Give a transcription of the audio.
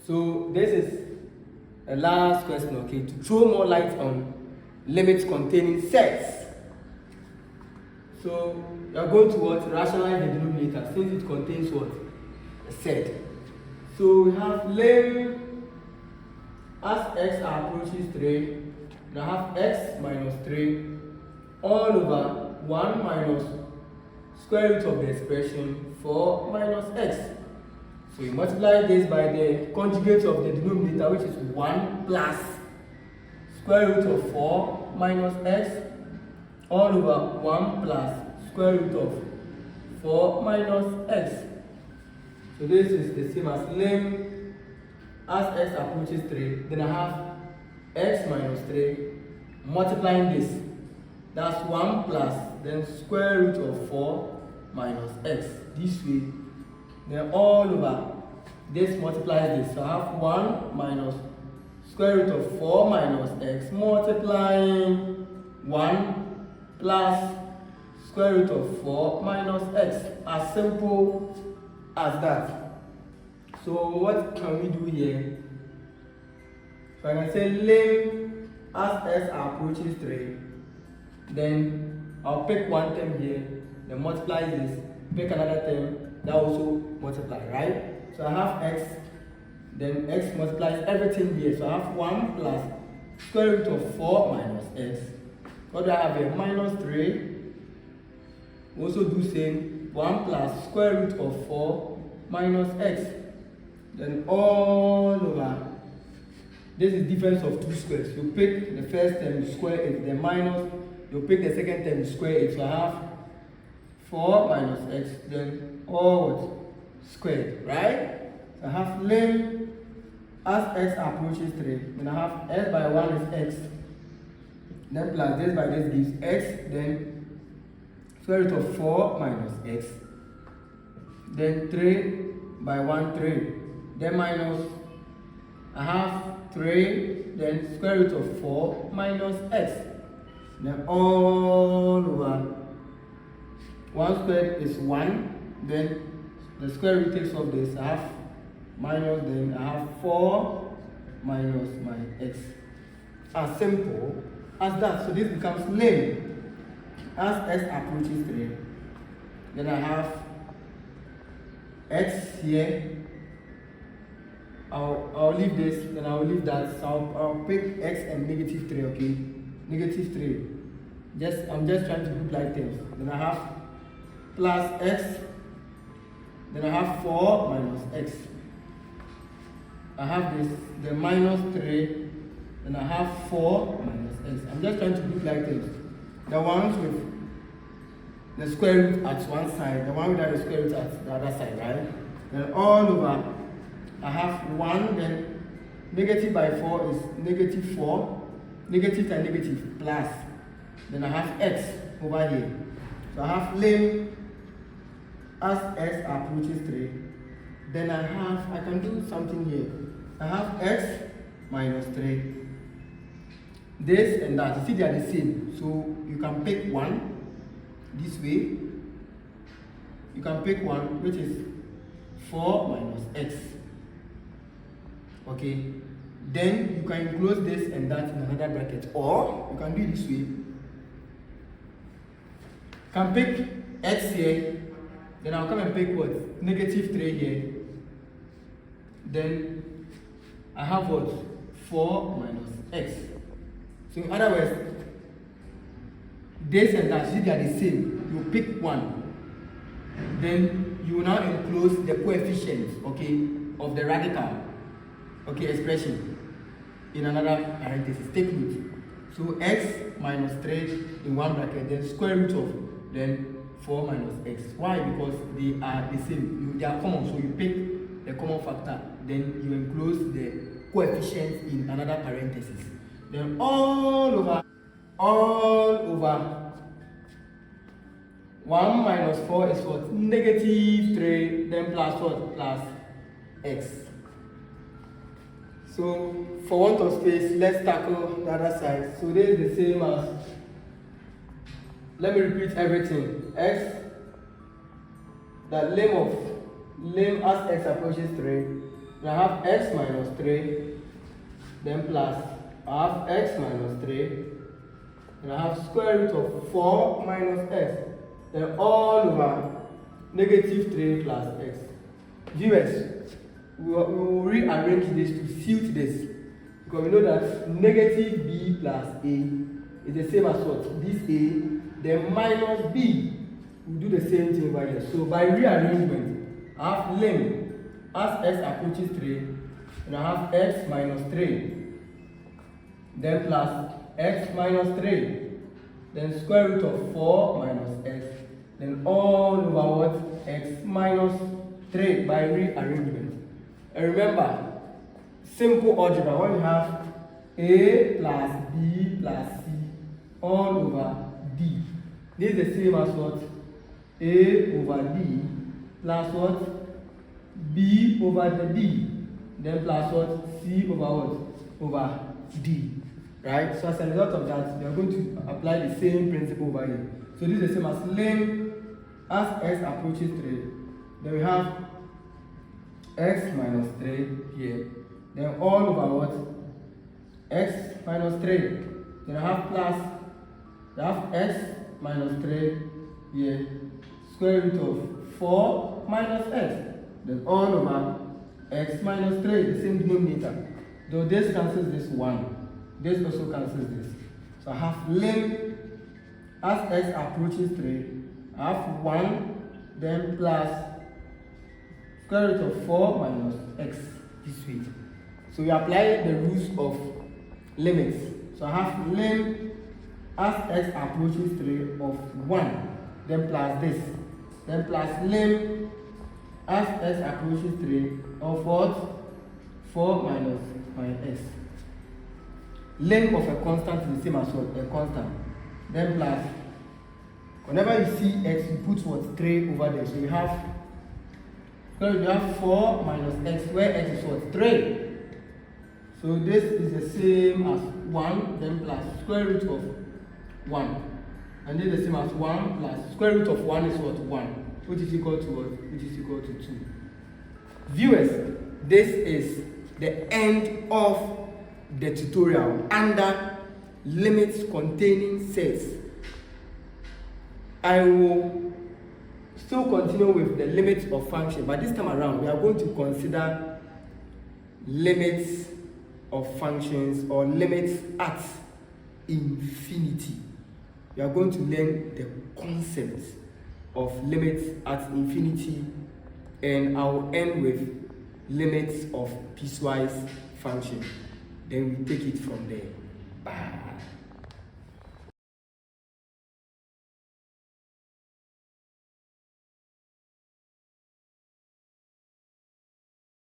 So this is a last question, okay, to throw more light on limits containing sets. So you are going to what? Rationalize the denominator since it contains what? A set. So we have lim as x approaches 3, and I have x minus 3 all over 1 minus square root of the expression 4 minus x. So you multiply this by the conjugate of the denominator, which is 1 plus square root of 4 minus x all over 1 plus square root of 4 minus x. So this is the same as lim as x approaches 3. Then I have x minus 3 multiplying this. That's 1 plus then square root of 4 minus x. This way. Then all over this multiplies this. So I have 1 minus square root of 4 minus x multiplying 1 plus square root of 4 minus x. As simple as that. So what can we do here? So I can say lim as x approaches 3. Then I'll pick one term here, then multiply this, pick another term, that also multiply, right? So I have x, then x multiplies everything here. So I have 1 plus square root of 4 minus x. What do I have here? Minus 3. Also do same. 1 plus square root of 4 minus x. Then all over. This is difference of two squares. You pick the first term, you square it, then minus. You pick the second term, you square it. So I have 4 minus x, then all squared, right? So I have lim as x approaches 3. Then I have x by 1 is x. Then plus this by this gives x. Then square root of 4 minus x. Then 3 by 1, 3. Then minus, I have 3. Then square root of 4 minus x. Then all over 1 squared is 1. Then the square root takes off this. I have minus, then I have 4 minus my x. As simple as that. So this becomes lim as x approaches 3. Then I have x here. I'll leave this, then I'll leave that. So I'll pick x and negative 3, okay? Negative 3. I'm just trying to group like terms. Then I have plus x. Then I have 4 minus x. I have this, then minus 3. Then I have 4 minus x. I'm just trying to group like terms. The ones with the square root at one side, the one without the square root at the other side, right? Then all over, I have 1, then negative by 4 is negative 4. Negative times negative plus. Then I have x over here. So I have lim as x approaches 3. Then I can do something here. I have x minus 3. This and that, you see they are the same. So you can pick one this way. You can pick one which is 4 minus x. Okay. Then you can enclose this and that in another bracket. Or you can do it this way. You can pick x here. Then I'll come and pick what? Negative 3 here. Then I have what? 4 minus x. So in other words, this and that, see they are the same. You pick one. Then you now enclose the coefficients, okay, of the radical, okay, expression in another parenthesis. Take note. So x minus 3 in one bracket, then square root of then 4 minus x. Why? Because they are the same. They are common, so you pick the common factor, then you enclose the coefficients in another parenthesis. Then all over 1 minus 4 is what? Negative 3, then plus what? Plus x. So for want of space, let's tackle the other side. So this is the same as, let me repeat everything. X, that lim as x approaches 3, Then I have x minus 3, then plus I have x minus 3, and I have square root of 4 minus x, then all over negative 3 plus x. Viewers, we will rearrange this to suit this, because we know that negative b plus a is the same as what? This a, then minus b. We do the same thing over here. So by rearrangement, I have lim as x approaches 3, and I have x minus 3, then plus x minus 3, then square root of 4 minus x, then all over what? X minus 3 by rearrangement. And remember, simple algebra, when you have a plus b plus c all over d. This is the same as what? A over d plus what? B over the d, then plus what? C over what? Over d. Right? So as a result of that, we are going to apply the same principle over here. So this is the same as lim as x approaches 3. Then we have x minus 3 here. Then all over what? X minus 3. Then I have plus, I have x minus 3 here. Square root of 4 minus x. Then all over x minus 3, the same denominator. Though this cancels this 1. This also cancels this. So I have lim as x approaches 3. I have 1, then plus square root of 4 minus x this way. So we apply the rules of limits. So I have lim as x approaches 3 of 1, then plus this, then plus lim as x approaches 3 of what? 4 minus x. Lim of a constant is the same as what? A constant. Then plus, whenever you see x, you put what? 3 over there. So you have 4 minus x, where x is what? 3. So this is the same as 1, then plus square root of 1. And this is the same as 1 plus square root of 1 is what? 1, which is equal to what? Which is equal to 2. Viewers, this is the end of the tutorial under limits containing sets. I will still continue with the limits of function, but this time around we are going to consider limits of functions or limits at infinity. We are going to learn the concepts of limits at infinity, and I will end with limits of piecewise function. Then we take it from there. Bye.